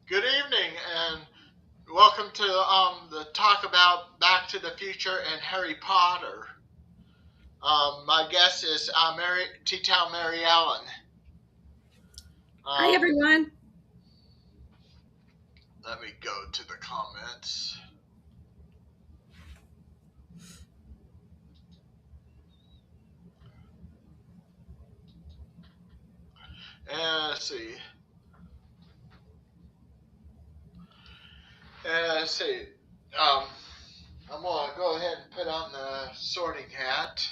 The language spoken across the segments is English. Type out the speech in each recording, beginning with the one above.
Good evening, and welcome to the talk about Back to the Future and Harry Potter. My guest is T-townMaryEllen. Hi, Um, everyone. Let me go to the comments. And let's see. Let's see. Um, I'm gonna go ahead and put on the sorting hat.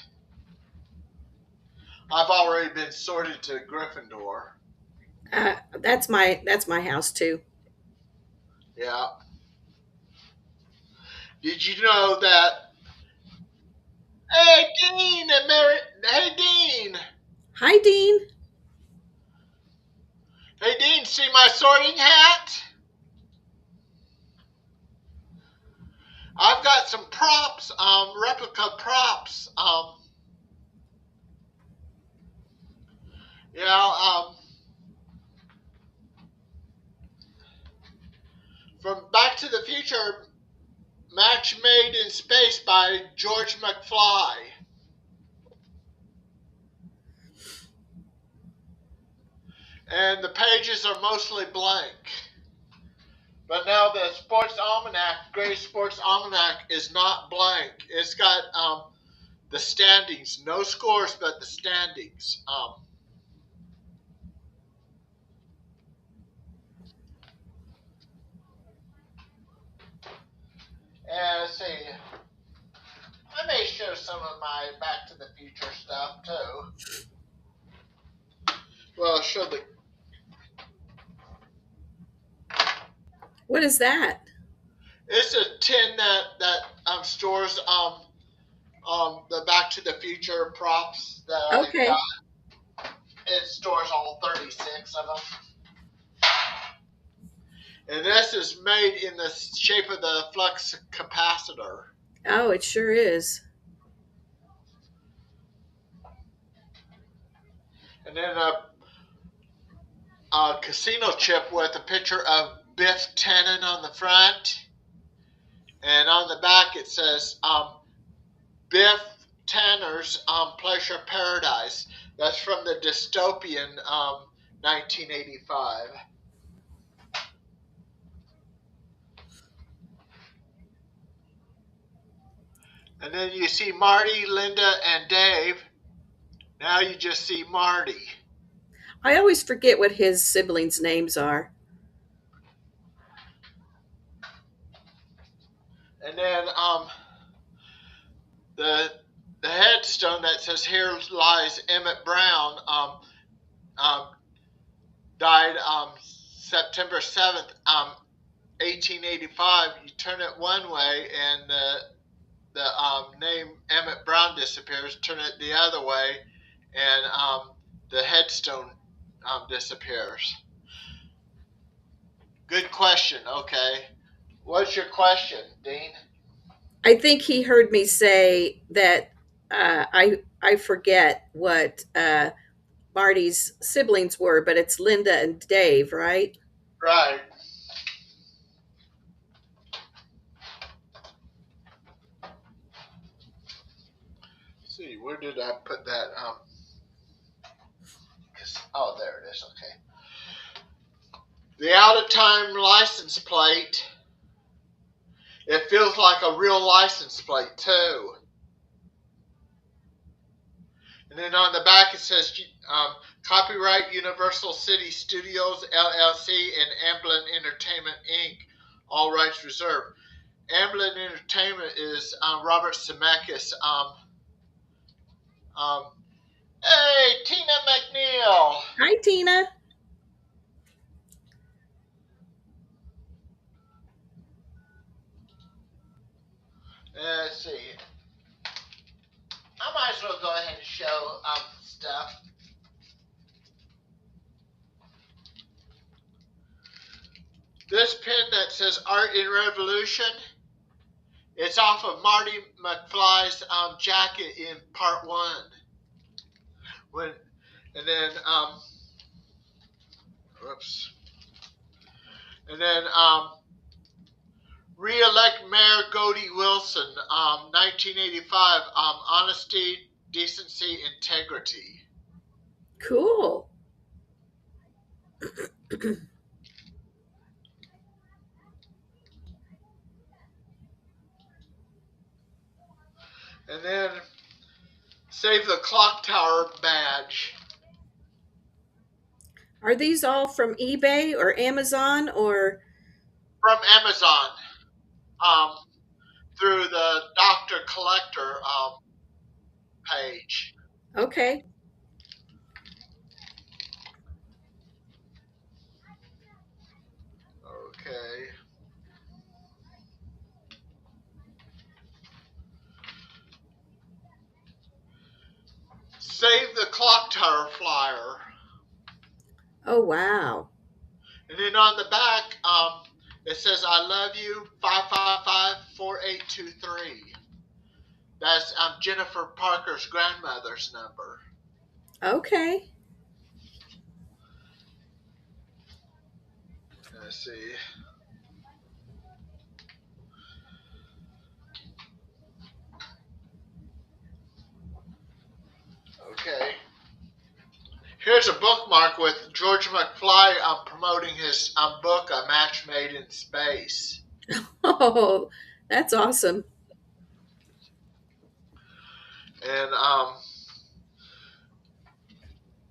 I've already been sorted to Gryffindor. That's my house too. Yeah. Did you know that? Hey, Dean and Mary. Hey, Dean. Hi, Dean. Hey, Dean. See my sorting hat? I've got some props, replica props. Yeah, from Back to the Future, Match Made in Space by George McFly. And the pages are mostly blank. But now the Sports Almanac, Gray Sports Almanac, is not blank. It's got the standings, no scores, but the standings. And let's see. I may show some of my Back to the Future stuff too. Well, I'll show the. What is that? It's a tin that stores the Back to the Future props that I Okay. got. It stores all 36 of them. And this is made in the shape of the flux capacitor. Oh, it sure is. And then a casino chip with a picture of Biff Tannen on the front. And on the back it says Biff Tanner's Pleasure Paradise. That's from the dystopian 1985. And then you see Marty, Linda, and Dave. Now you just see Marty. I always forget what his siblings' names are. And then the the headstone that says "Here lies Emmett Brown" um, died September 7th, 1885. You turn it one way, and the name Emmett Brown disappears. Turn it the other way, and the headstone disappears. Good question. Okay, what's your question, Dean? I think he heard me say that I forget what Marty's siblings were, but it's Linda and Dave, right? Right. Let's see, where did I put that? Oh, there it is. Okay. The out of time license plate. It feels like a real license plate too. And then on the back it says copyright Universal City Studios LLC and Amblin Entertainment Inc. All rights reserved. Amblin Entertainment is Robert Zemeckis. Um, hey, Tina McNeil. Hi, Tina. Let's see. I might as well go ahead and show stuff. This pin that says Art in Revolution, it's off of Marty McFly's jacket in part one. When and then whoops. And then re-elect Mayor Goldie Wilson, 1985. Honesty, decency, integrity. Cool. And then save the clock tower badge Are these all from eBay or Amazon or? from Amazon, um, through the Doctor Collector page. Okay. Okay. Save the clock tower flyer. Oh, wow. And then on the back, it says, I love you, 555-4823. That's Jennifer Parker's grandmother's number. Okay. Let's see. Okay. Here's a bookmark with George McFly promoting his book, A Match Made in Space. Oh, that's awesome. And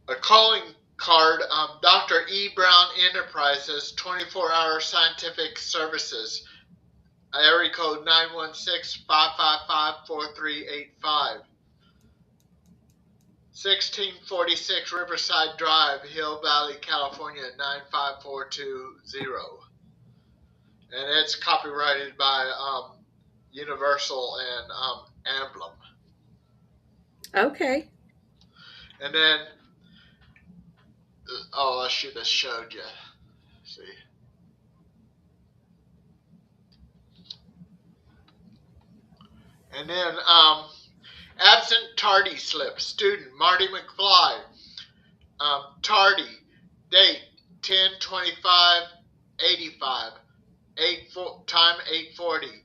a calling card, Dr. E. Brown Enterprises, 24-hour scientific services, area code 916-555-4385. 1646 Riverside Drive, Hill Valley, California, 95420. And it's copyrighted by Universal and Emblem. Okay. And then, oh, I should have showed you. See. And then, absent tardy slip, student Marty McFly, tardy, date 10/25/85, time 8:40,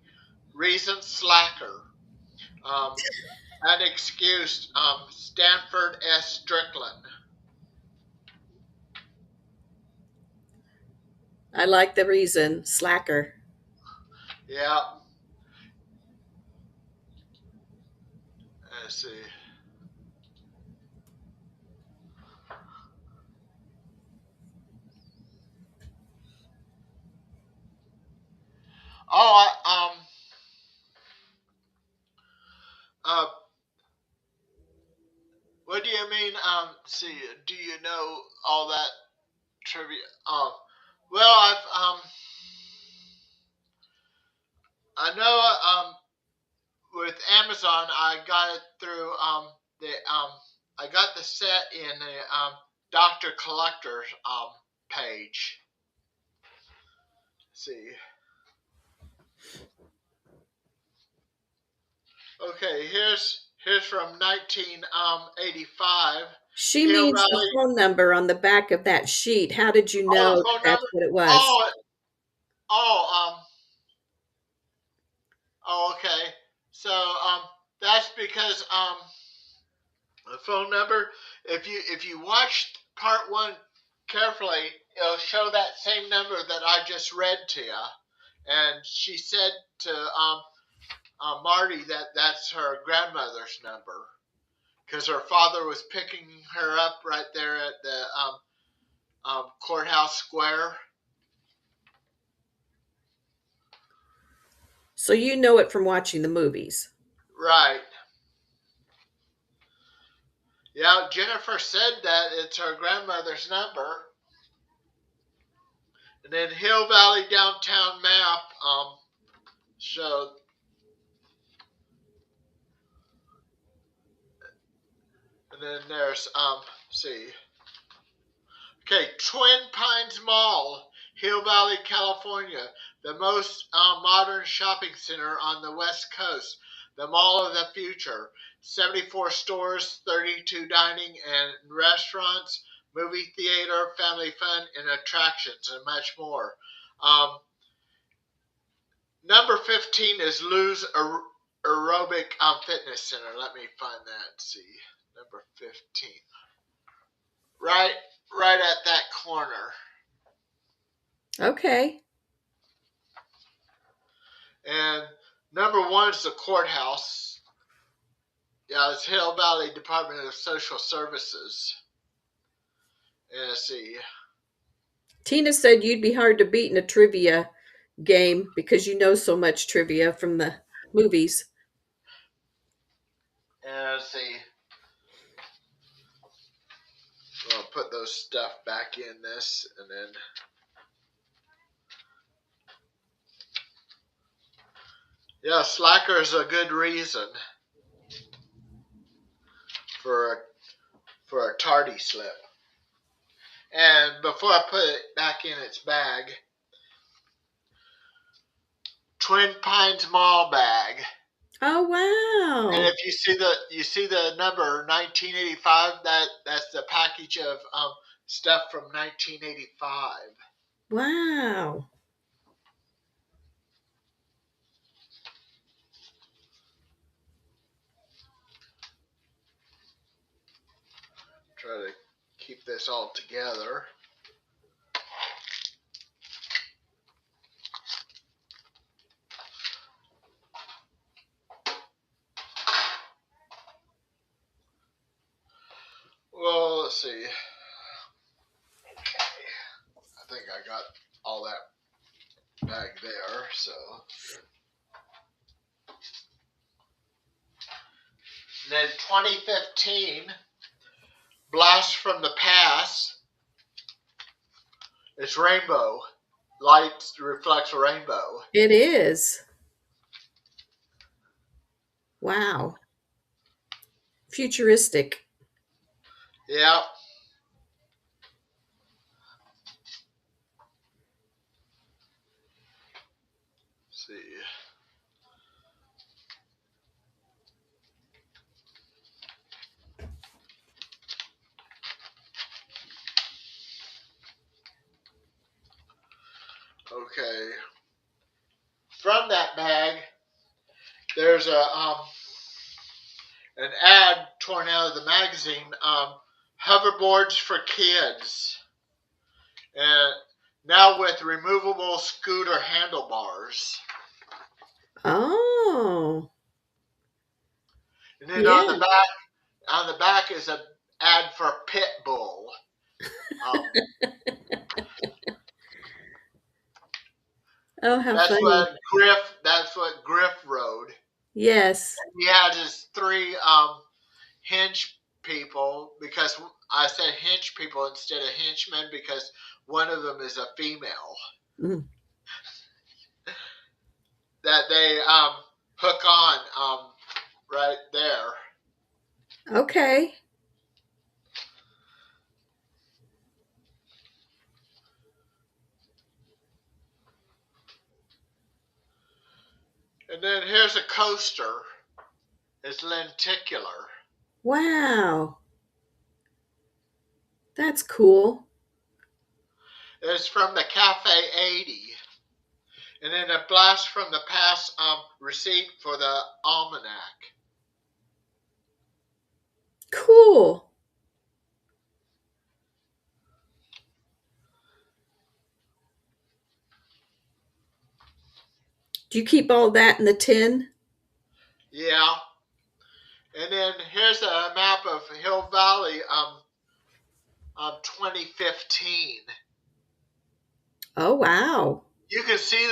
reason slacker, unexcused, Stanford S. Strickland. I like the reason. Slacker. Yeah. Let's see. Oh, uh, what do you mean? See, do you know all that trivia? Well, I know, with Amazon, I got it through, the, I got the set in the, Doctor Collector's, page. Let's see. Okay, here's from 1985. She Hill means the Valley. phone number on the back of that sheet. How did you Oh, know the that phone that's number. what it was? Oh, oh, oh. Okay. So, that's because, the phone number. If you watch part one carefully, it'll show that same number that I just read to you. And she said to Marty that that's her grandmother's number because her father was picking her up right there at the courthouse square. So you know it from watching the movies. Right. Yeah, Jennifer said that it's her grandmother's number. And then Hill Valley downtown map showed. And then there's see. Okay, Twin Pines Mall, Hill Valley, California, the most modern shopping center on the West Coast, the mall of the future. 74 stores, 32 dining and restaurants, movie theater, family fun, and attractions, and much more. Number 15 is Lou's Aerobic Fitness Center. Let me find that. See, number 15. Right, right at that corner. Okay. And number 1 is the courthouse. Yeah, it's Hill Valley Department of Social Services. And let's see. Tina said you'd be hard to beat in a trivia game because you know so much trivia from the movies. And let's see. I'll put those stuff back in this, and then yeah, slacker is a good reason for a tardy slip. And before I put it back in its bag, Twin Pines Mall bag. Oh And wow. if you see the number 1985, that's the package of stuff from 1985. Wow. Try to keep this all together. Well, let's see. Okay, I think I got all that bag there. So and then 2015, Blast from the Past. It's rainbow. Light reflects a rainbow. It is. Wow. Futuristic. Yeah. Let's see. Okay. From that bag, there's an ad torn out of the magazine. Hoverboards for kids, and now with removable scooter handlebars. Oh. And then Yeah. on the back is a ad for Pit Bull. Um, Oh, how funny. That's what Griff rode. Yes. He had his 3 hinge people, because I said hinge people instead of henchmen because one of them is a female Mm. that they hook on right there. Okay. And then here's a coaster. It's lenticular. Wow. That's cool. It's from the Cafe 80. And then a blast from the past receipt for the almanac. Cool. Do you keep all that in the tin? Yeah. And then here's a map of Hill Valley 2015. Oh, wow. You can see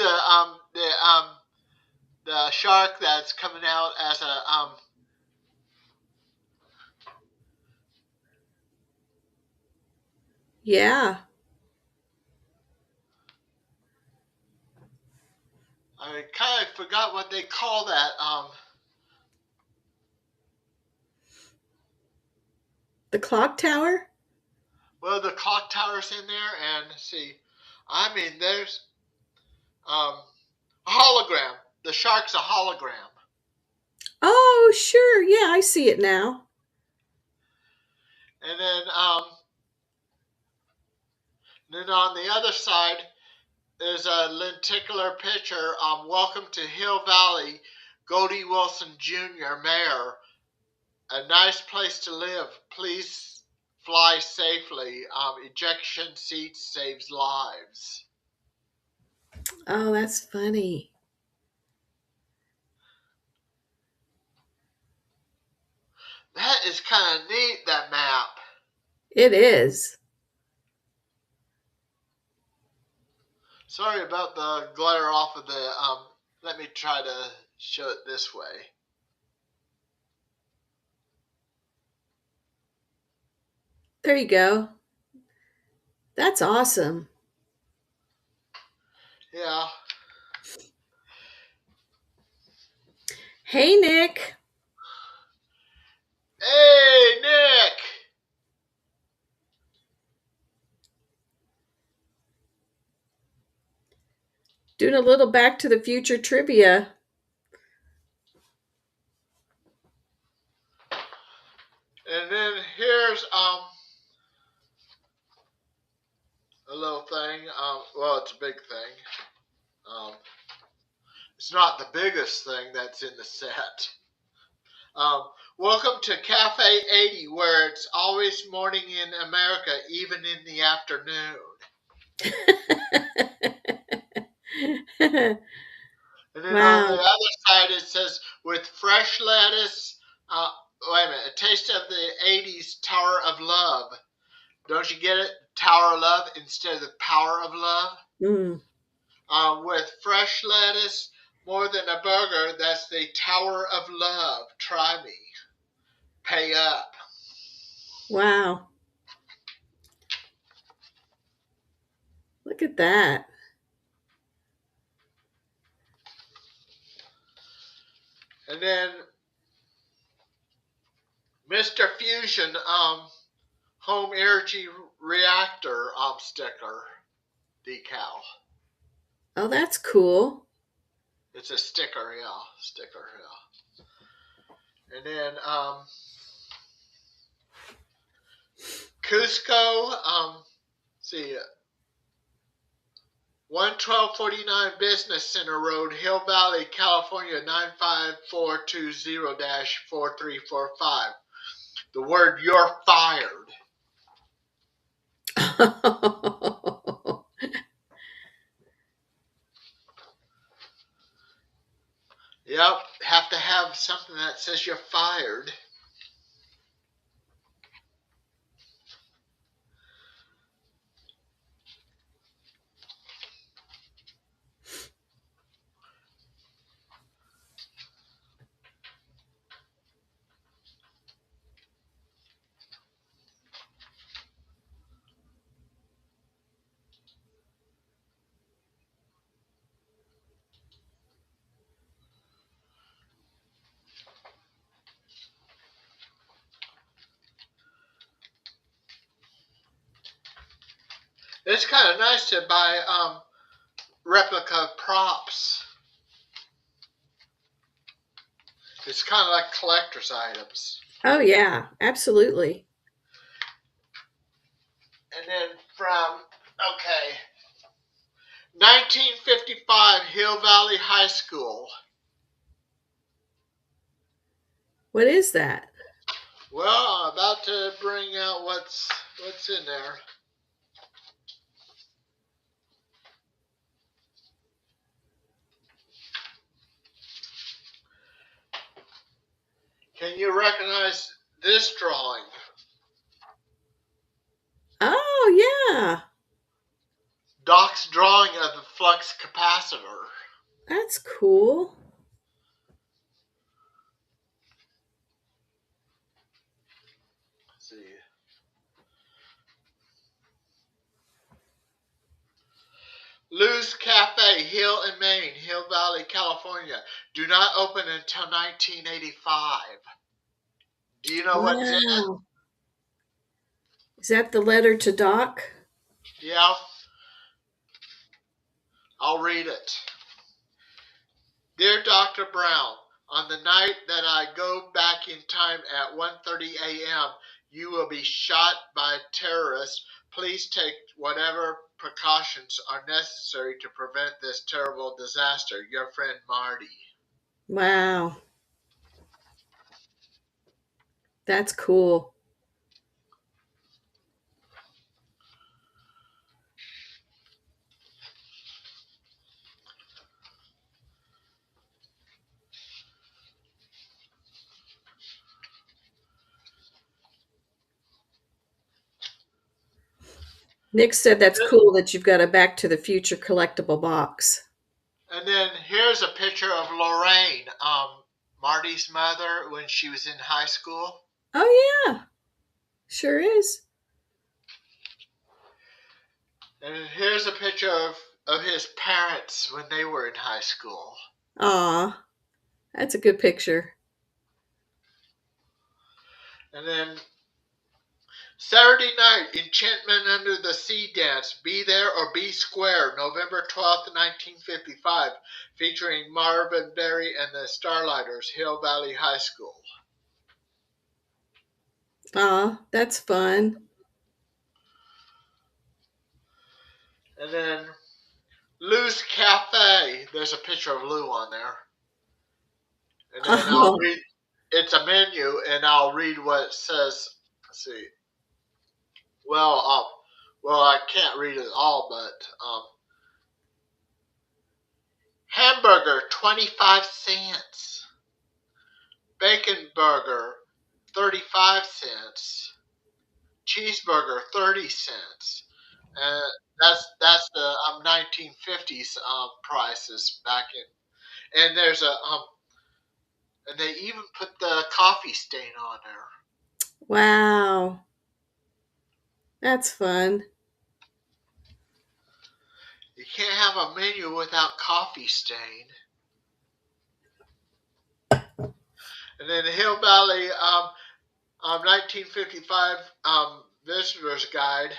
the shark that's coming out as a Yeah. I kind of forgot what they call that. The clock tower? Well, the clock tower's in there, and see, I mean, there's a hologram. The shark's a hologram, Oh, sure. Yeah, I see it now. and then on the other side is a lenticular picture. Welcome to Hill Valley, Goldie Wilson Jr., Mayor. A nice place to live. Please fly safely. Ejection seat saves lives. Oh, that's funny. That is kind of neat, that map. It is. Sorry about the glare off of the, let me try to show it this way. There you go. That's awesome. Yeah. Hey, Nick. Hey, Nick! Doing a little Back to the Future trivia. And then here's, a little thing. Well, it's a big thing. Um, it's not the biggest thing that's in the set. Welcome to Cafe 80, where it's always morning in America, even in the afternoon. And then on the Wow. other side, it says, with fresh lettuce, wait a minute, a taste of the 80s Tower of Love. Don't you get it? Tower of Love instead of the Power of Love? Mm, With fresh lettuce, more than a burger, that's the Tower of Love. Try me. Pay up. wow. Look at that. And then Mr. Fusion, home energy reactor sticker decal. Oh, that's cool. It's a sticker, yeah. Sticker, yeah. And then Cusco, see, 11249 Business Center Road, Hill Valley, California, 95420-4345. The word "you're fired." Yep, have to have something that says you're fired. It's kind of nice to buy replica props. It's kind of like collector's items. Oh, yeah, absolutely. And then from, okay, 1955 Hill Valley High School. What is that? Well, I'm about to bring out what's in there. Can you recognize this drawing? Oh, yeah. Doc's drawing of the flux capacitor. That's cool. Let's see. Lou's Cafe, Hill and Main, Hill Valley, California. Do not open until 1985. Do you know what's in it? Wow. Is that the letter to Doc? Yeah, I'll read it. Dear Dr. Brown, on the night that I go back in time at 1:30 a.m., You will be shot by terrorists. Please take whatever precautions are necessary to prevent this terrible disaster. Your friend Marty. Wow. That's cool. Nick said that's cool that you've got a Back to the Future collectible box. And then here's a picture of Lorraine, Marty's mother, when she was in high school. Oh, yeah. Sure is. And here's a picture of his parents when they were in high school. Aw, that's a good picture. And then Saturday night, Enchantment Under the Sea Dance, Be There or Be Square, November 12th, 1955, featuring Marvin Berry and the Starlighters, Hill Valley High School. Aw, that's fun. And then Lou's Cafe, there's a picture of Lou on there. And then I'll Oh, read, it's a menu, and I'll read what it says. Let's see. Well, I can't read it all, but hamburger 25 cents, bacon burger 35 cents, cheeseburger 30 cents. And that's the 1950s prices back in. And there's a and they even put the coffee stain on there. wow. That's fun. You can't have a menu without coffee stain. And then the Hill Valley 1955 visitor's guide.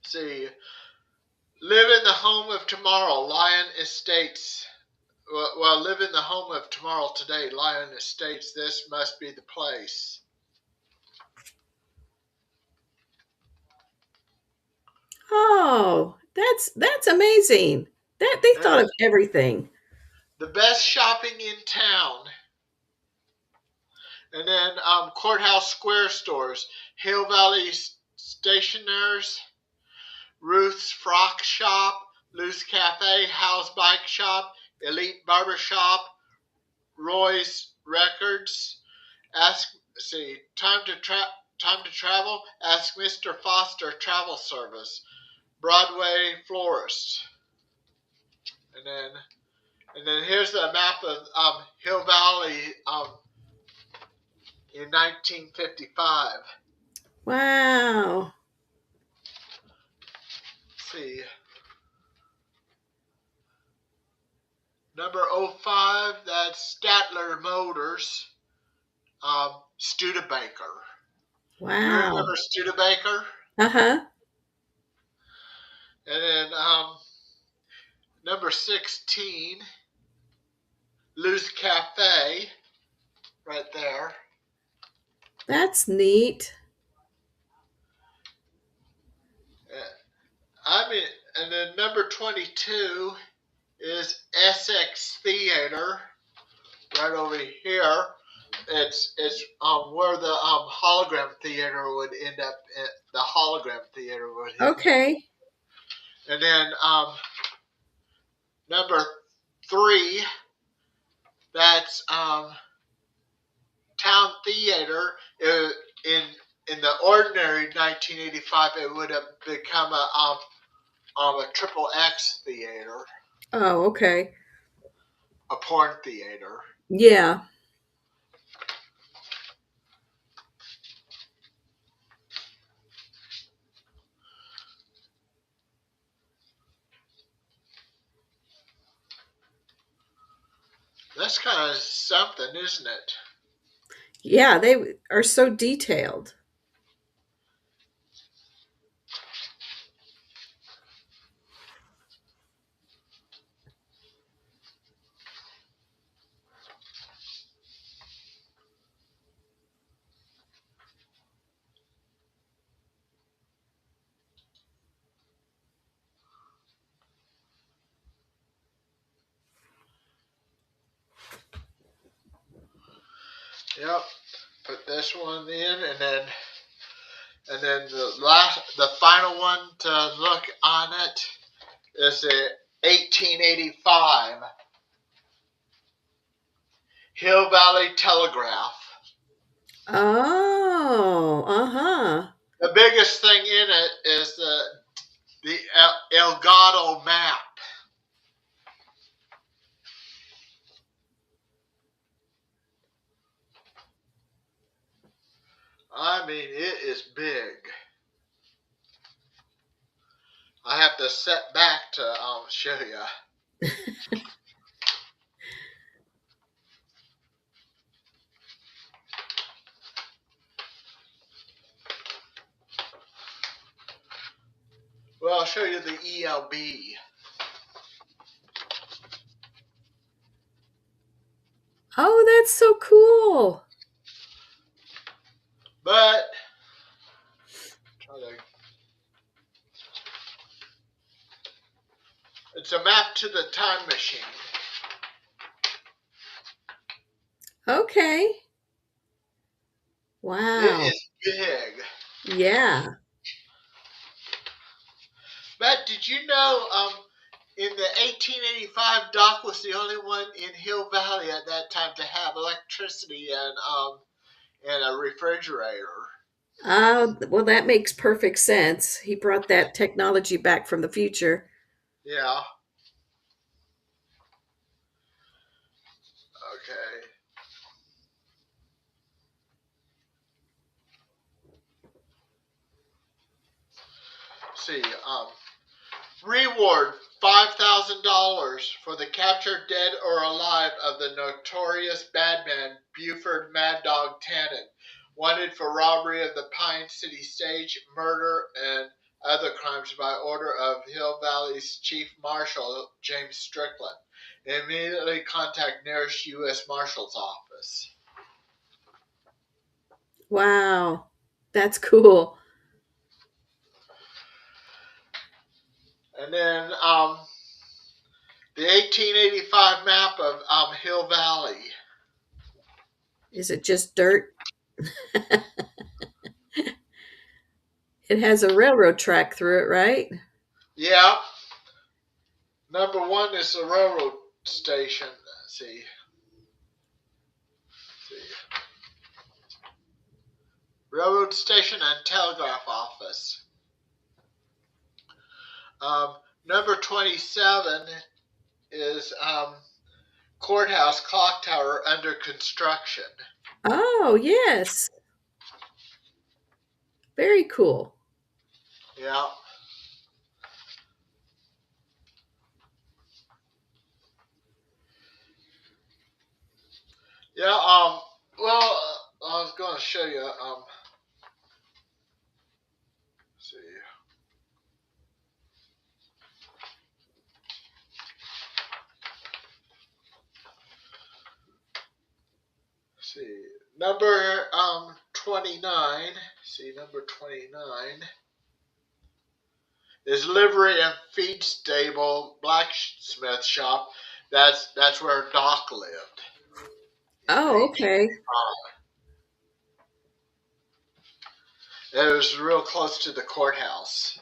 Let's see, live in the home of tomorrow, Lion Estates. Well, live in the home of tomorrow today, Lion Estates. This must be the place. Oh, that's amazing. That they And thought then of everything. the best shopping in town. And then Courthouse Square stores, Hill Valley Stationers, Ruth's Frock Shop, Lou's Cafe, Hal's Bike Shop, Elite Barber Shop, Roy's Records. Ask see time to travel. Ask Mr. Foster Travel Service, Broadway Florist, and then here's the map of Hill Valley in 1955. Wow. Let's see, number 05. That's Statler Motors, Studebaker. You Wow. remember Studebaker? Uh-huh. And then number 16, Lou's Cafe, right there. That's neat. Uh, I mean, and then number 22 is Essex Theater, right over here. It's where the hologram theater would end up. The hologram theater would end up. Okay. And then number 3, that's Town Theater. In the ordinary 1985, it would have become a triple X theater, Oh, okay. a porn theater. Yeah. That's kind of something, isn't it? Yeah, they are so detailed. Yep. Put this one in, and then the final one to look on it is the 1885 Hill Valley Telegraph. Oh, uh-huh. The biggest thing in it is the Elgato map. I mean, it is big. I have to set back to show you. Well, I'll show you the ELB. Oh, that's so cool. But try to, it's a map to the time machine. Okay. It Wow. is big. Yeah. But did you know in the 1885, Doc was the only one in Hill Valley at that time to have electricity and a refrigerator. Well, that makes perfect sense. He brought that technology back from the future. Yeah. Okay. See. Reward $5,000 for the capture, dead or alive, of the notorious badman Buford Mad Dog Tannen, wanted for robbery of the Pine City stage, murder, and other crimes by order of Hill Valley's Chief Marshal James Strickland. Immediately contact nearest U.S. Marshal's office. Wow. That's cool. And then the 1885 map of Hill Valley. Is it just dirt? It has a railroad track through it, right? Yeah. Number one is the railroad station. See. Railroad station and telegraph office. Number 27 is courthouse clock tower under construction. Oh, yes. Very cool. Yeah. Yeah. Well, I was going to show you. See. See. Number 29. See, number 29 is livery and feed stable blacksmith shop. That's where Doc lived in Oh, okay. 1885. It was real close to the courthouse.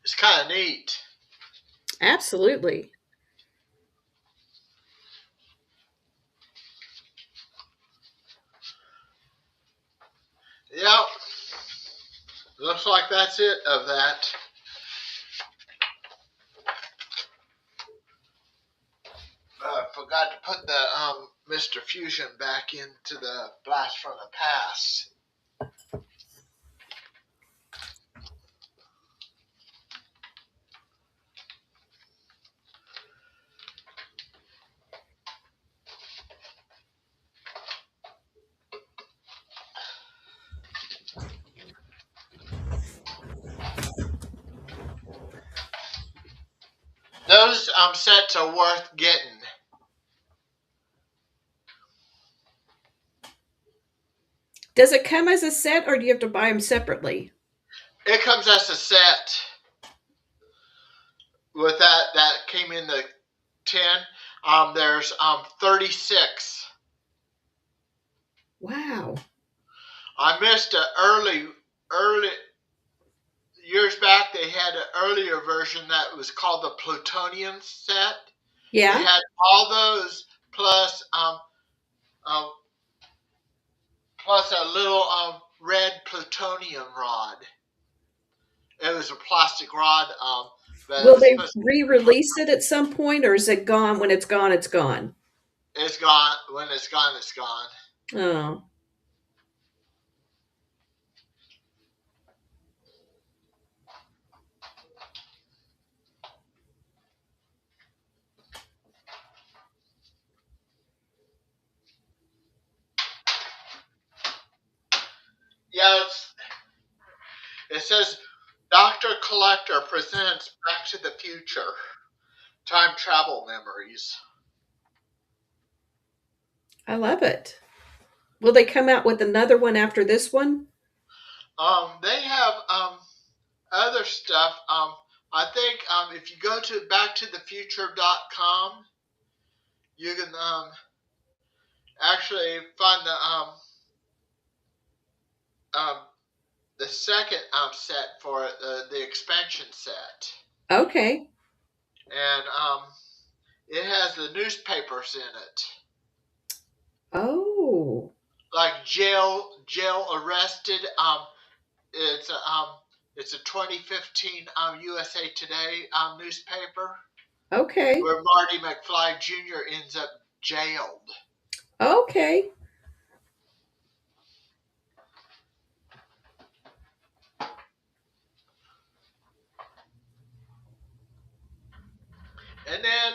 It's kind of neat. Absolutely. Yep. Looks like that's it of that. Forgot to put the Mr. Fusion back into the blast from the past. Those sets are worth getting. Does it come as a set or do you have to buy them separately? It comes as a set with that came in the tin. There's 36. Wow. I missed an early years back. They had an earlier version that was called the Plutonium set. It Yeah. had all those plus um, plus a little red plutonium rod. It was a plastic rod, but it Will was they supposed to be. re-release it at some point, or is it gone? When it's gone, it's gone. It's gone. When it's gone, it's gone. Oh, Yeah, it says Dr. Collector presents Back to the Future Time Travel Memories. I love it. Will they come out with another one after this one? They have other stuff. I think if you go to backtothefuture.com, you can actually find um, the second set for it, the expansion set, Okay. and it has the newspapers in it, Oh, like jail arrested. It's a it's a 2015 USA Today newspaper okay. where Marty McFly Jr. ends up jailed. Okay. And then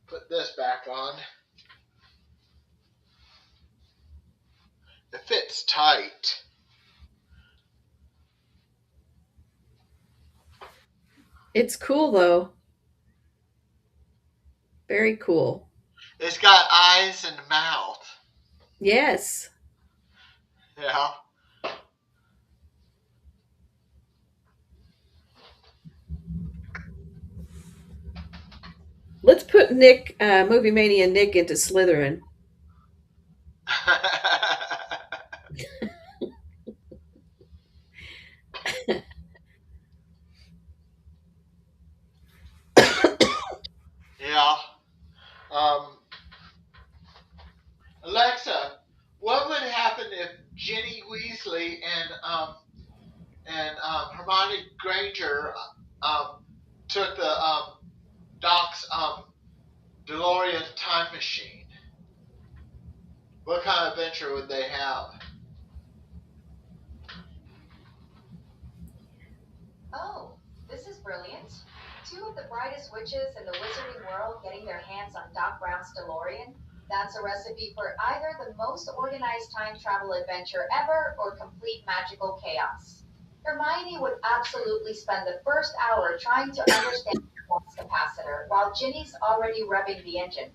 put this back on. It fits tight. It's cool though. Very cool. It's got eyes and mouth. Yes. Yeah. Let's put Nick, Movie Mania Nick, into Slytherin. Yeah. Um, Alexa, what would happen if Ginny Weasley and Hermione Granger took the Doc's DeLorean time machine? What kind of adventure would they have? Oh, this is brilliant. Two of the brightest witches in the wizarding world getting their hands on Doc Brown's DeLorean. That's a recipe for either the most organized time travel adventure ever or complete magical chaos. Hermione would absolutely spend the first hour trying to understand the flux capacitor while Ginny's already revving the engine,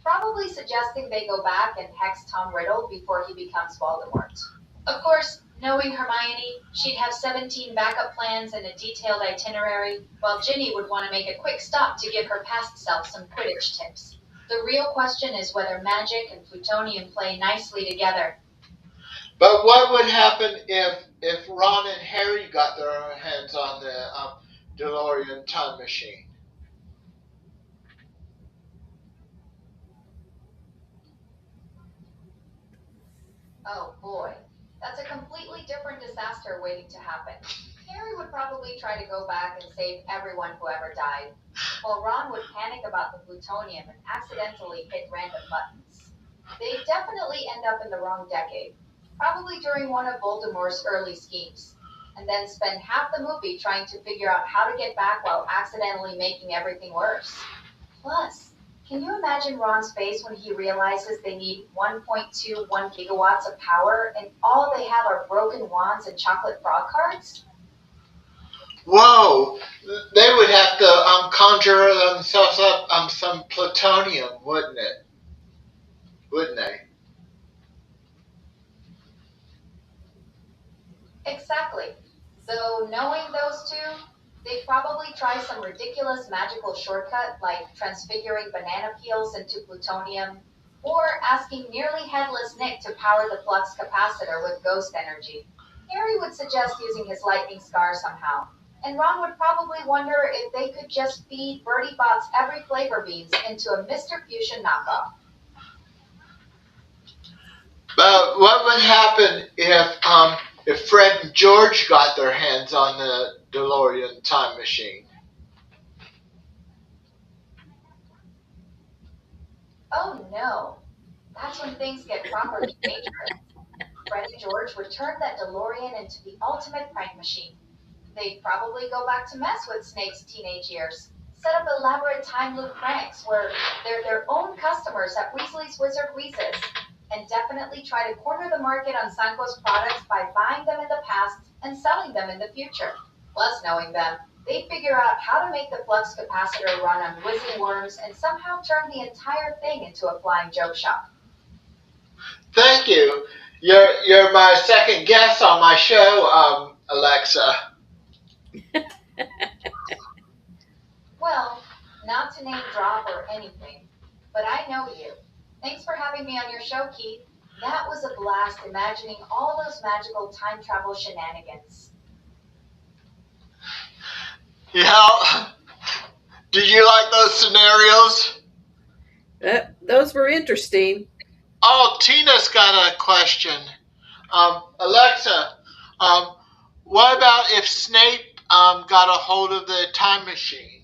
probably suggesting they go back and hex Tom Riddle before he becomes Voldemort. Of course, knowing Hermione, she'd have 17 backup plans and a detailed itinerary, while Ginny would want to make a quick stop to give her past self some Quidditch tips. The real question is whether magic and plutonium play nicely together. But what would happen if Ron and Harry got their hands on the DeLorean time machine? Oh boy, that's a completely different disaster waiting to happen. Harry would probably try to go back and save everyone who ever died, while Ron would panic about the plutonium and accidentally hit random buttons. They'd definitely end up in the wrong decade, probably during one of Voldemort's early schemes, and then spend half the movie trying to figure out how to get back while accidentally making everything worse. Plus, can you imagine Ron's face when he realizes they need 1.21 gigawatts of power and all they have are broken wands and chocolate frog cards? Whoa! They would have to conjure themselves up some plutonium, wouldn't it? Wouldn't they? Exactly. Though knowing those two, They'd probably try some ridiculous magical shortcut like transfiguring banana peels into plutonium, or asking nearly headless Nick to power the flux capacitor with ghost energy. Harry would suggest using his lightning scar somehow, and Ron would probably wonder if they could just feed Bertie Bott's every flavor beans into a Mr. Fusion knockoff. But what would happen if Fred and George got their hands on the DeLorean time machine? Oh no, that's when things get properly dangerous. Fred and George would turn that DeLorean into the ultimate prank machine. They'd probably go back to mess with Snape's teenage years, set up elaborate time loop pranks where they're their own customers at Weasley's Wizard Wheezes, and definitely try to corner the market on Sanko's products by buying them in the past and selling them in the future. Plus, knowing them, they'd figure out how to make the flux capacitor run on whizzing worms and somehow turn the entire thing into a flying joke shop. Thank you. You're my second guest on my show, Alexa. Well, not to name drop or anything, but I know you. Thanks for having me on your show, Keith. That was a blast imagining all those magical time travel shenanigans. Yeah. Did you like those scenarios? Those were interesting. Oh, Tina's got a question. Alexa, um, what about if Snape got a hold of the time machine?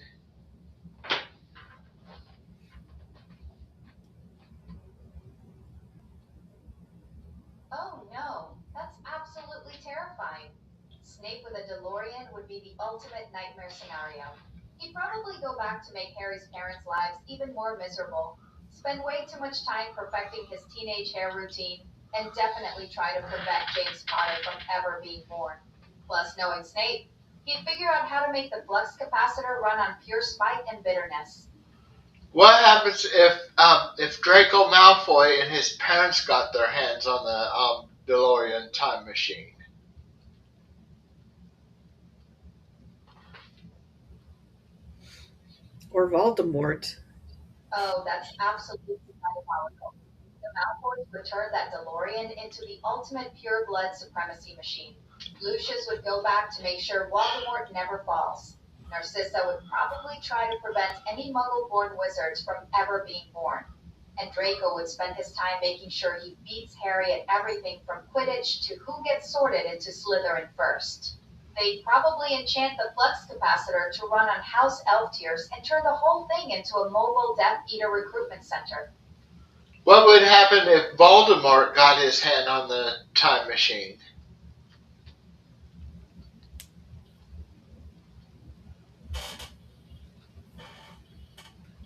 Oh no, that's absolutely terrifying. Snape with a DeLorean would be the ultimate nightmare scenario. He'd probably go back to make Harry's parents' lives even more miserable, spend way too much time perfecting his teenage hair routine, and definitely try to prevent James Potter from ever being born. Plus, knowing Snape, he'd figure out how to make the flux capacitor run on pure spite and bitterness. What happens if Draco Malfoy and his parents got their hands on the DeLorean time machine? Or Voldemort. Oh, that's absolutely diabolical. The Malfoys would turn that DeLorean into the ultimate pure blood supremacy machine. Lucius would go back to make sure Voldemort never falls. Narcissa would probably try to prevent any muggle born wizards from ever being born. And Draco would spend his time making sure he beats Harry at everything from Quidditch to who gets sorted into Slytherin first. They'd probably enchant the flux capacitor to run on House Elf tiers and turn the whole thing into a mobile Death Eater recruitment center. What would happen if Voldemort got his hand on the time machine?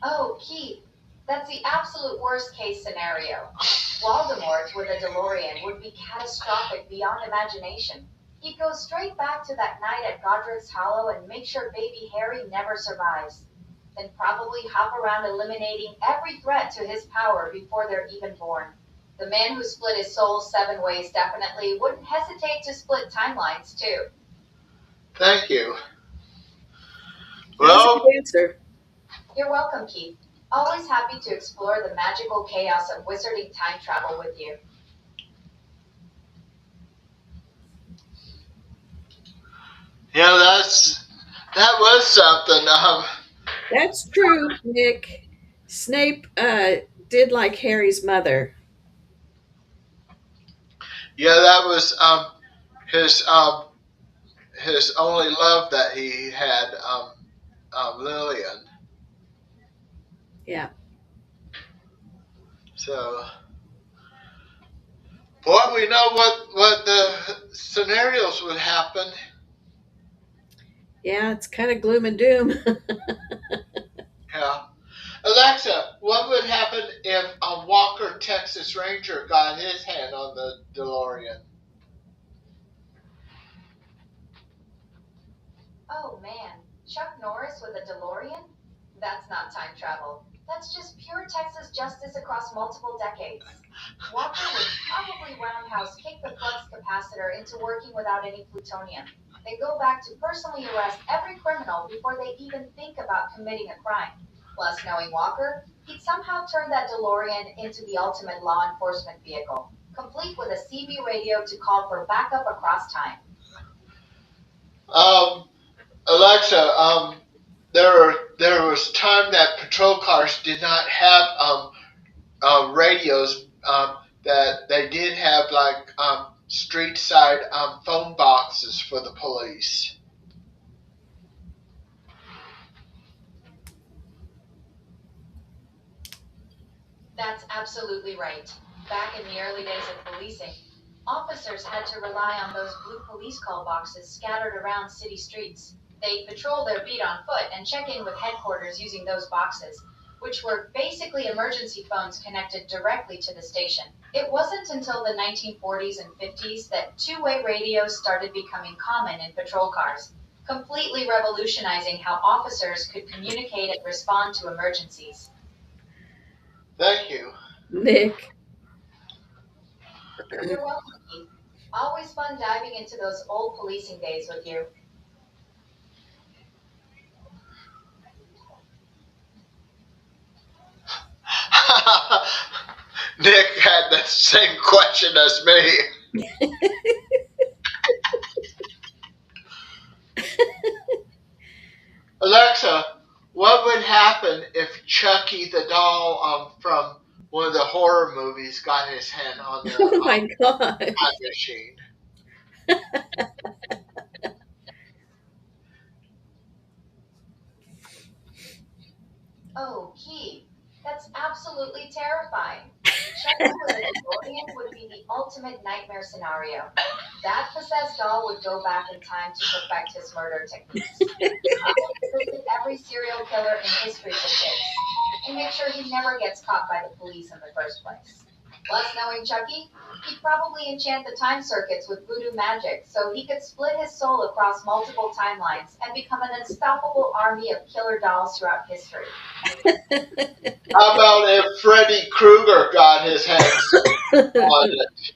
Oh, Keith, that's the absolute worst case scenario. Voldemort with a DeLorean would be catastrophic beyond imagination. He'd go straight back to that night at Godric's Hollow and make sure baby Harry never survives. Then probably hop around eliminating every threat to his power before they're even born. The man who split his soul 7 ways definitely wouldn't hesitate to split timelines too. Thank you. That was a Well, good answer. You're welcome, Keith. Always happy to explore the magical chaos of wizarding time travel with you. yeah, that was something. That's true, Nick. Snape did like Harry's mother. Yeah, that was his his only love that he had, Lillian. Yeah. So, boy, we know what the scenarios would happen. Yeah, it's kind of gloom and doom. Yeah. Alexa, what would happen if a Walker Texas Ranger got his hand on the DeLorean? Oh man, Chuck Norris with a DeLorean? That's not time travel. That's just pure Texas justice across multiple decades. Walker would probably roundhouse kick the flux capacitor into working without any plutonium, then go back to personally arrest every criminal before they even think about committing a crime. Plus, knowing Walker, he'd somehow turn that DeLorean into the ultimate law enforcement vehicle, complete with a CB radio to call for backup across time. Um, Alexa, there was time that patrol cars did not have radios. That they did have like street side phone boxes for the police. That's absolutely right. Back in the early days of policing, officers had to rely on those blue police call boxes scattered around city streets. They'd patrol their beat on foot and check in with headquarters using those boxes, which were basically emergency phones connected directly to the station. It wasn't until the 1940s and 50s that two-way radios started becoming common in patrol cars, completely revolutionizing how officers could communicate and respond to emergencies. Thank you. Nick. You're welcome, Keith. Always fun diving into those old policing days with you. Nick had the same question as me. Alexa, what would happen if Chucky the doll from one of the horror movies got his hand on the Oh my time gosh. machine? Oh, Keith, that's absolutely terrifying. Chucky with a DeLorean would be the ultimate nightmare scenario. That possessed doll would go back in time to perfect his murder techniques. He'd probably visit every serial killer in history for tips and make sure he never gets caught by the police in the first place. Plus, knowing Chucky, he'd probably enchant the time circuits with voodoo magic so he could split his soul across multiple timelines and become an unstoppable army of killer dolls throughout history. How about if Freddy Krueger got his hands on it?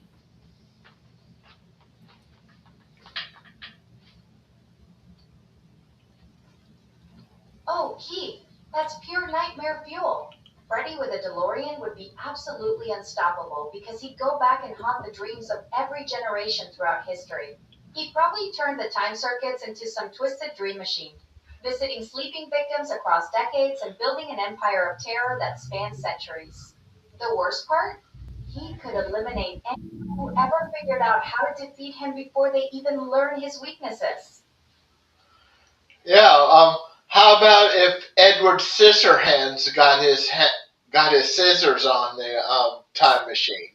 Oh, Keith, that's pure nightmare fuel. Freddy with a DeLorean would be absolutely unstoppable because he'd go back and haunt the dreams of every generation throughout history. He'd probably turn the time circuits into some twisted dream machine, visiting sleeping victims across decades and building an empire of terror that spans centuries. The worst part? He could eliminate anyone who ever figured out how to defeat him before they even learn his weaknesses. Yeah. How about if Edward Scissorhands got his scissors on the time machine?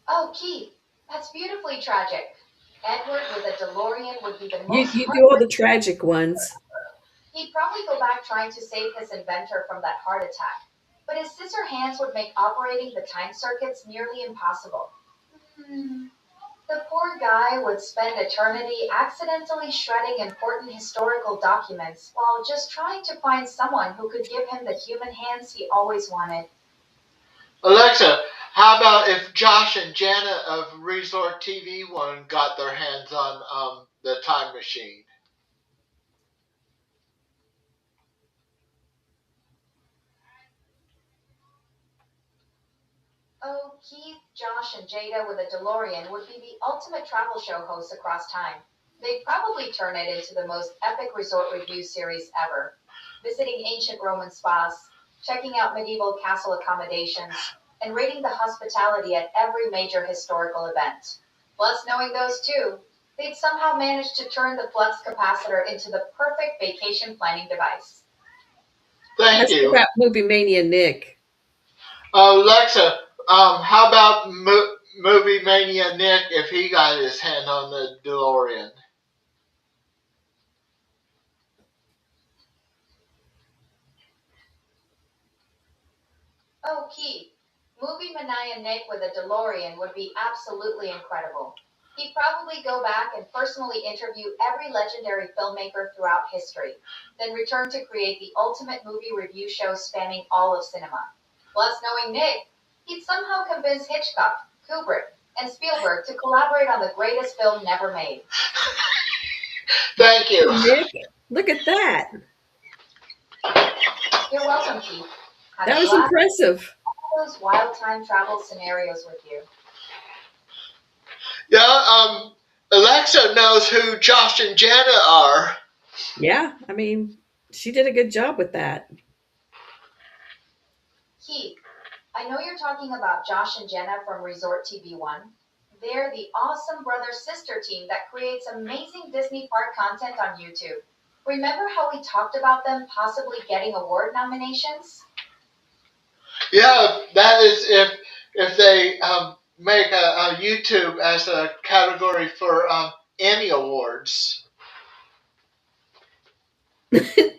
Oh, Keith, that's beautifully tragic. Edward with a DeLorean would be the You most you do all the heartbreaking. tragic ones. He'd probably go back trying to save his inventor from that heart attack. But his scissor hands would make operating the time circuits nearly impossible. Hmm. The poor guy would spend eternity accidentally shredding important historical documents while just trying to find someone who could give him the human hands he always wanted. Alexa, how about if Josh and Jana of Resort TV One got their hands on the time machine? Oh, Keith, Josh, and Jada with a DeLorean would be the ultimate travel show hosts across time. They'd probably turn it into the most epic resort review series ever, visiting ancient Roman spas, checking out medieval castle accommodations, and rating the hospitality at every major historical event. Plus, knowing those two, they'd somehow manage to turn the flux capacitor into the perfect vacation planning device. Thank Ask you. about Movie Mania Nick. Alexa, how about Movie Mania Nick if he got his hand on the DeLorean? Oh, Keith, movie Mania Nick with a DeLorean would be absolutely incredible. He'd probably go back and personally interview every legendary filmmaker throughout history, then return to create the ultimate movie review show spanning all of cinema. Plus, knowing Nick, he'd somehow convince Hitchcock, Kubrick, and Spielberg to collaborate on the greatest film never made. Thank you. Nick, look at that. You're welcome, Keith. Had That a was blast impressive. with those wild time travel scenarios with you. Yeah, Alexa knows who Josh and Jenna are. Yeah, I mean, she did a good job with that. Keith, I know you're talking about Josh and Jenna from Resort TV1. They're the awesome brother-sister team that creates amazing Disney Park content on YouTube. Remember how we talked about them possibly getting award nominations? Yeah, that is if they make a YouTube as a category for Emmy awards.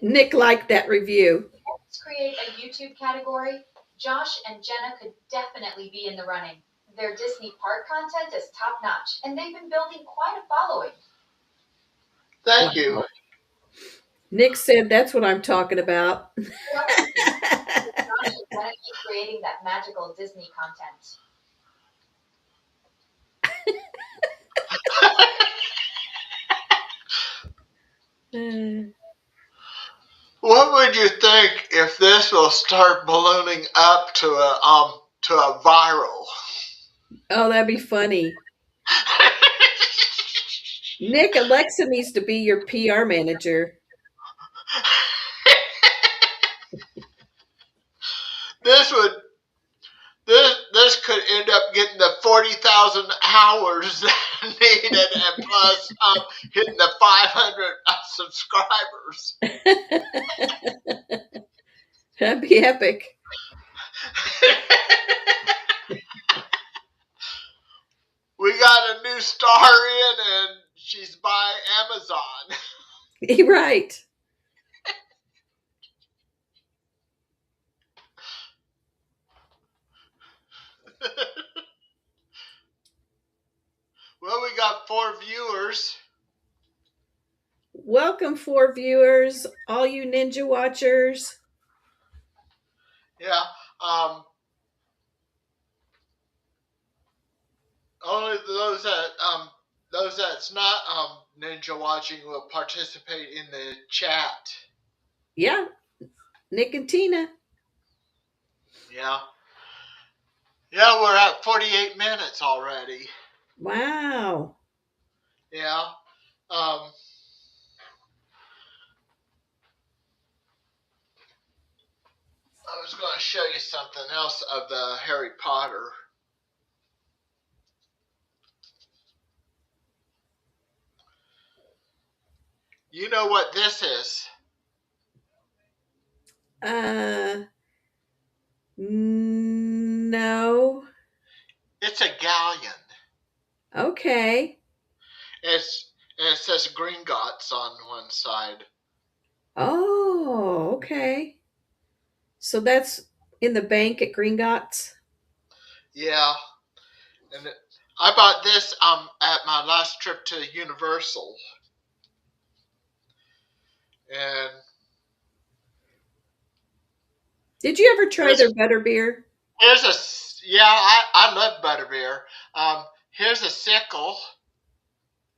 Nick liked that review. Let's create a YouTube category. Josh and Jenna could definitely be in the running. Their Disney Park content is top notch, and they've been building quite a following. Thank you. Nick said that's what I'm talking about. Josh and Jenna keep creating that magical Disney content. What would you think if this will start ballooning up to a viral? Oh, that'd be funny. Nick, Alexa needs to be your PR manager. This could end up getting the 40,000 hours needed, and plus hitting the 500 subscribers. That'd be epic. We got a new star in, and she's by Amazon. You're right. Well, we got 4 viewers. Welcome, 4 viewers, all you ninja watchers. Yeah. Only those that's not ninja watching will participate in the chat. Yeah, Nick and Tina. Yeah. Yeah, we're at 48 minutes already. Wow. Yeah. I was going to show you something else of the Harry Potter. You know what this is? No. It's a galleon. Okay. And it says Gringotts on one side. Oh, okay. So that's in the bank at Gringotts? Yeah. And I bought this at my last trip to Universal. And Did you ever try their butterbeer? I love butterbeer. Here's a sickle.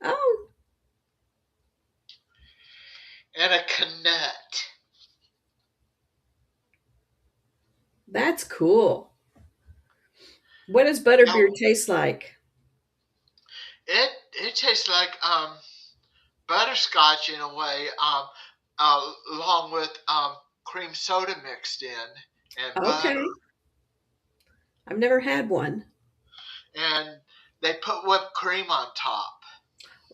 Oh. And a Canut. That's cool. What does butterbeer taste like? It tastes like butterscotch in a way, along with cream soda mixed in and Okay. butter. I've never had one. And they put whipped cream on top.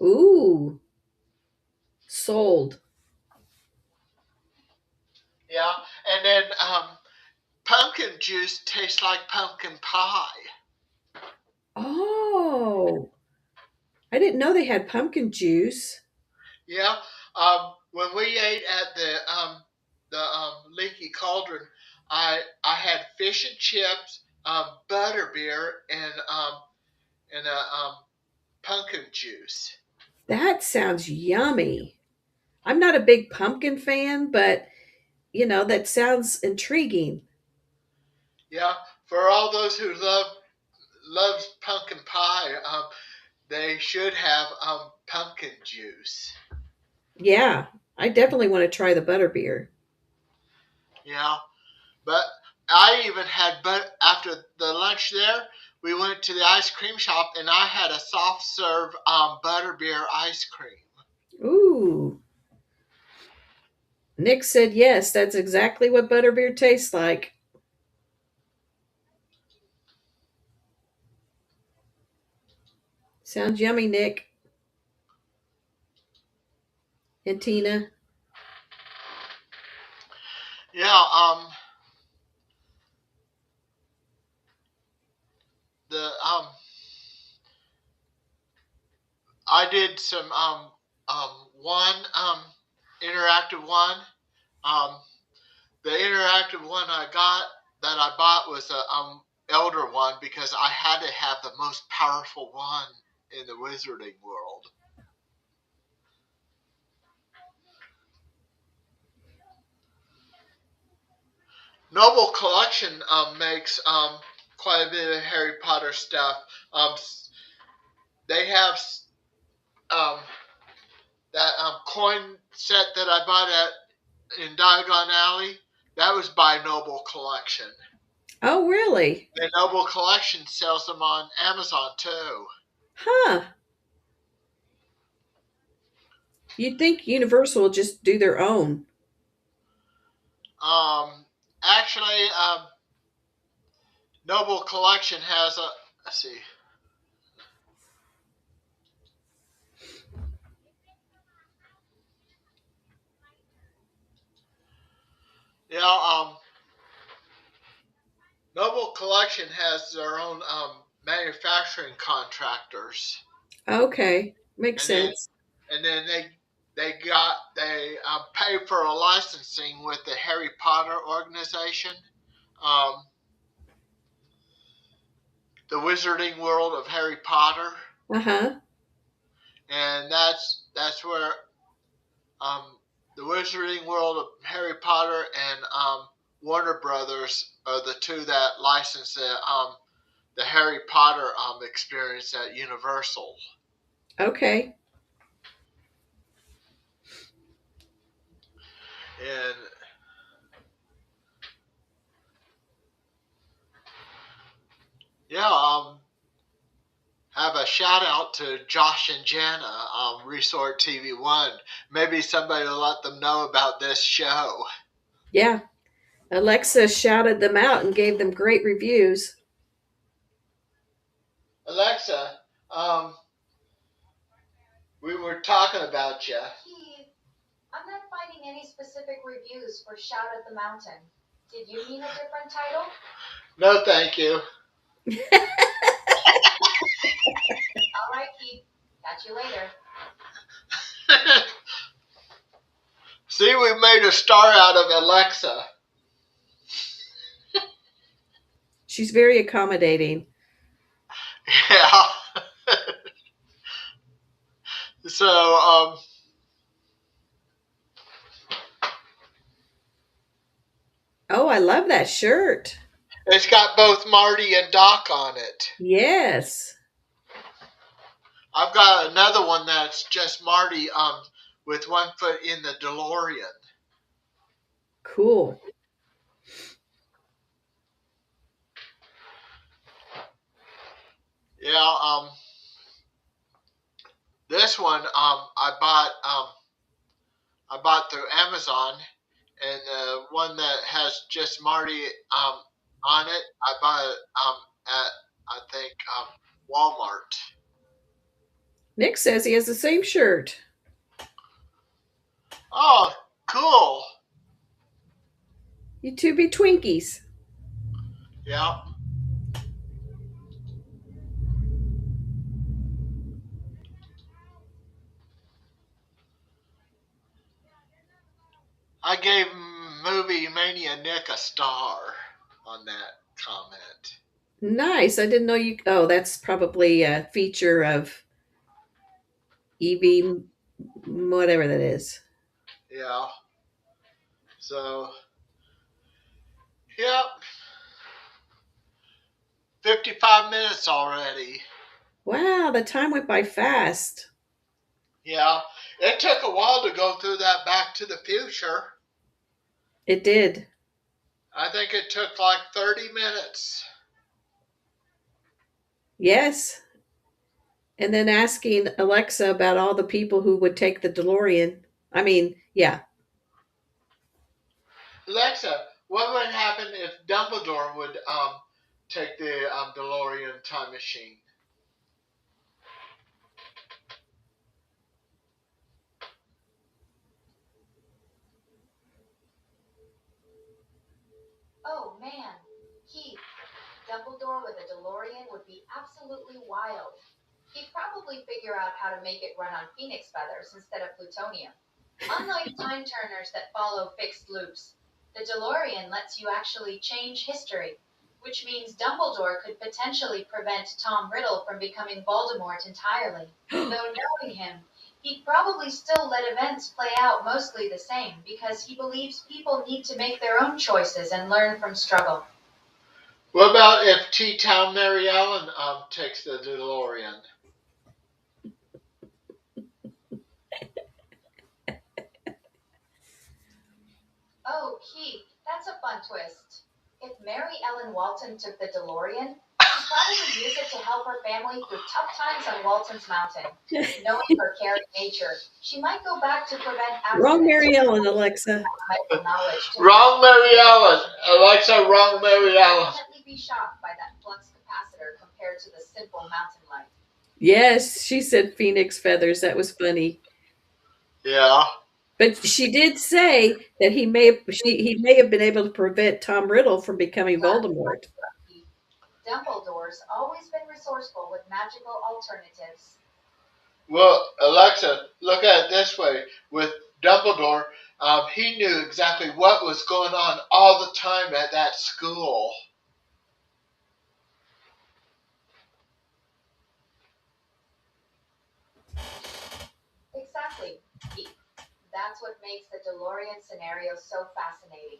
Ooh. Sold. Yeah, and then pumpkin juice tastes like pumpkin pie. Oh. I didn't know they had pumpkin juice. Yeah, when we ate at the Leaky Cauldron, I had fish and chips, butterbeer, and a pumpkin juice. That sounds yummy. I'm not a big pumpkin fan, but that sounds intriguing. Yeah, for all those who loves pumpkin pie, they should have pumpkin juice. Yeah, I definitely want to try the butterbeer. Yeah, but I even had, but after the lunch there, we went to the ice cream shop and I had a soft serve butterbeer ice cream. Ooh. Nick said yes, that's exactly what butterbeer tastes like. Sounds yummy, Nick and Tina. Yeah, the I did some one interactive one. Um, the interactive one I bought was a elder one because I had to have the most powerful one in the wizarding world. Noble Collection makes quite a bit of Harry Potter stuff. They have um, that coin set that I bought at in Diagon Alley. That was by Noble Collection. Oh, really? The Noble Collection sells them on Amazon too. Huh. You'd think Universal will just do their own. Actually, Noble Collection has a. Let's see. Yeah, Noble Collection has their own manufacturing contractors, Okay, makes and then sense. they pay for a licensing with the Harry Potter organization, um, the Wizarding World of Harry Potter, Uh-huh. and that's where um, the Wizarding World of Harry Potter and Warner Brothers are the two that license the Harry Potter experience at Universal. Okay. And yeah, have a shout out to Josh and Jana, Resort TV One. Maybe somebody will let them know about this show. Yeah. Alexa shouted them out and gave them great reviews. Alexa, we were talking about you. Keith, I'm not finding any specific reviews for Shout at the Mountain. Did you mean a different title? No, thank you. All right, Keith. Catch you later. See, we made a star out of Alexa. She's very accommodating. Yeah. So, Oh, I love that shirt. it's got both Marty and Doc on it. Yes. I've got another one that's just Marty with one foot in the DeLorean. Cool. Yeah, this one I bought through Amazon, and the one that has just Marty on it, I bought it at I think Walmart. Nick says he has the same shirt. Oh, cool. You two be Twinkies. Yeah. I gave Movie Mania Nick a star on that comment. Nice. I didn't know you. Oh, that's probably a feature of EV, whatever that is. Yeah. So, yep, 55 minutes already. Wow, the time went by fast. Yeah. It took a while to go through that Back to the Future. It did. I think it took like 30 minutes. Yes. And then asking Alexa about all the people who would take the DeLorean. I mean, yeah. Alexa, what would happen if Dumbledore would take the DeLorean time machine? Oh man, Keith, Dumbledore with a DeLorean would be absolutely wild. He'd probably figure out how to make it run on phoenix feathers instead of plutonium. Unlike time turners that follow fixed loops, the DeLorean lets you actually change history, which means Dumbledore could potentially prevent Tom Riddle from becoming Voldemort entirely. Though knowing him, he'd probably still let events play out mostly the same because he believes people need to make their own choices and learn from struggle. What about if T-townMaryEllen takes the DeLorean? Oh, Keith, that's a fun twist. If Mary Ellen Walton took the DeLorean, she'd probably use it to help her family through tough times on Walton's Mountain. Knowing her caring nature, she might go back to prevent Wrong accidents Mary or Ellen, Alexa. medical knowledge to Wrong Mary Ellen. Alexa, wrong Mary Ellen. definitely be shocked by that flux capacitor compared to the simple mountain light. Yes, she said phoenix feathers. That was funny. Yeah. But she did say that he may have been able to prevent Tom Riddle from becoming Voldemort. Dumbledore's always been resourceful with magical alternatives. Well, Alexa, look at it this way. With Dumbledore, he knew exactly what was going on all the time at that school. Exactly, Keith. That's what makes the DeLorean scenario so fascinating.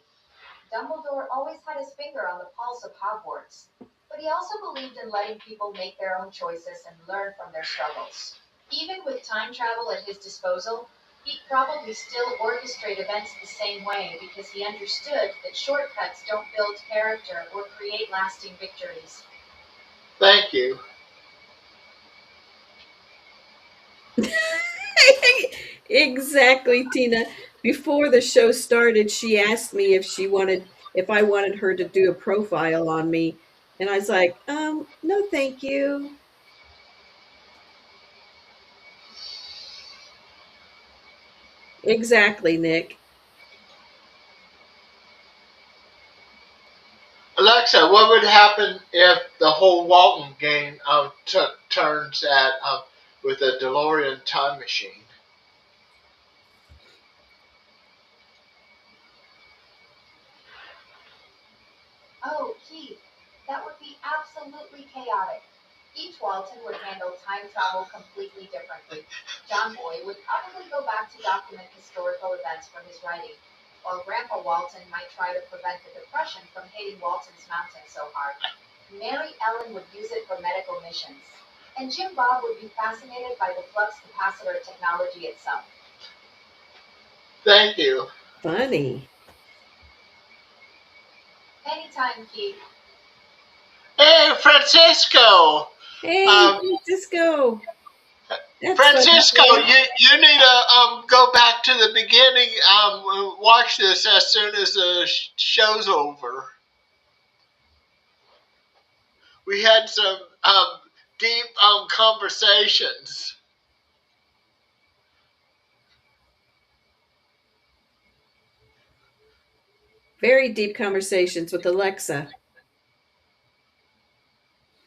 Dumbledore always had his finger on the pulse of Hogwarts, but he also believed in letting people make their own choices and learn from their struggles. Even with time travel at his disposal, he'd probably still orchestrate events the same way because he understood that shortcuts don't build character or create lasting victories. Thank you. Exactly, Tina. Before the show started, she asked me if I wanted her to do a profile on me. And I was like, no, thank you. Exactly, Nick. Alexa, what would happen if the whole Walton game took turns at with a DeLorean time machine? Oh, Keith, that would be absolutely chaotic. Each Walton would handle time travel completely differently. John Boy would probably go back to document historical events from his writing, while Grandpa Walton might try to prevent the Depression from hitting Walton's Mountain so hard. Mary Ellen would use it for medical missions, and Jim Bob would be fascinated by the flux capacitor technology itself. Thank you. Funny. Anytime, Keith. Hey, Francisco. Hey, Um, Francisco. That's funny. Francisco, you need to go back to the beginning. Watch this as soon as the show's over. We had some deep conversations. Very deep conversations with Alexa.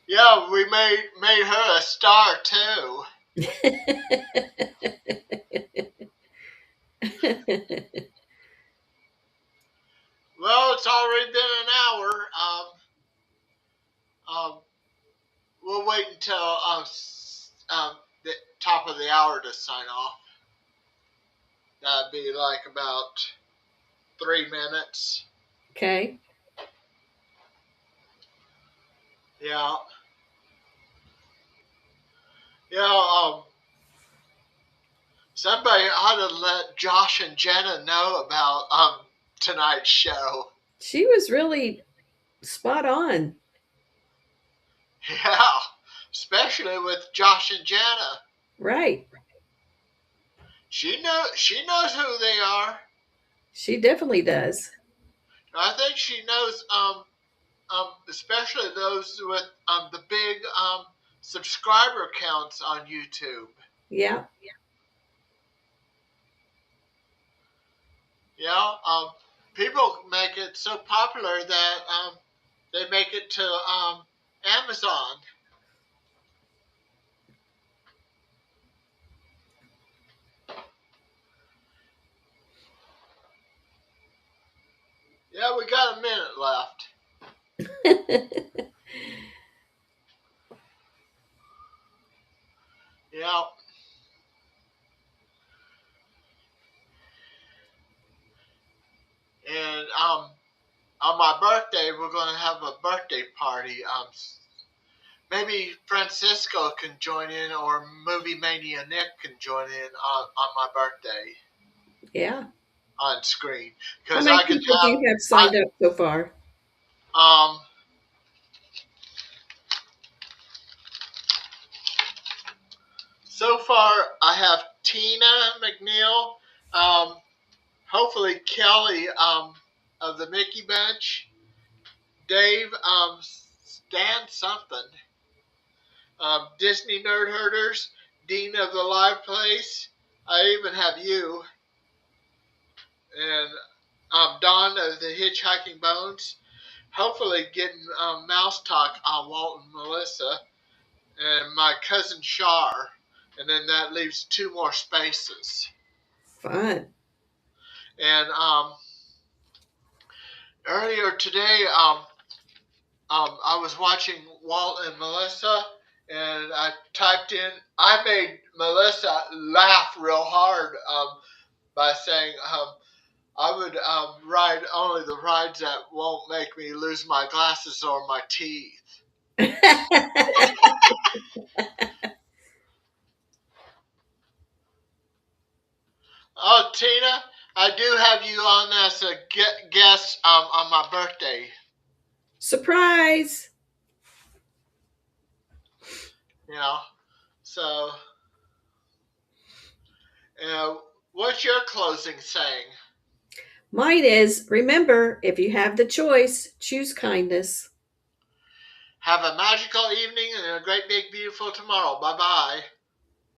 Yeah, we made her a star too. Well, it's already been an hour. Um, we'll wait until the top of the hour to sign off. That'd be like about 3 minutes. Okay. Yeah. Yeah. Somebody ought to let Josh and Jenna know about tonight's show. She was really spot on. Yeah. Especially with Josh and Jenna. Right. She knows who they are. She definitely does. I think she knows especially those with the big subscriber counts on YouTube. Yeah. Yeah, people make it so popular that they make it to Amazon. Yeah, we got a minute left. Yeah. And on my birthday, we're going to have a birthday party. Maybe Francisco can join in, or Movie Mania Nick can join in on my birthday Yeah. on screen, How because many I can people do you have signed up so far? So far I have Tina McNeil, hopefully Kelly of the Mickey Bench, Dave Stan something, Disney Nerd Herders, Dean of the Live Place. I even have you, and Don of the Hitchhiking Bones. Hopefully getting Mouse Talk on Walt and Melissa, and my cousin Shar, and then that leaves 2 more spaces. Fun. And earlier today, I was watching Walt and Melissa, and I typed in. I made Melissa laugh real hard by saying I would ride only the rides that won't make me lose my glasses or my teeth. Oh, Tina, I do have you on as a guest on my birthday. Surprise. Yeah. So, what's your closing saying? Mine is, remember, if you have the choice, choose kindness. Have a magical evening and a great big beautiful tomorrow. Bye bye.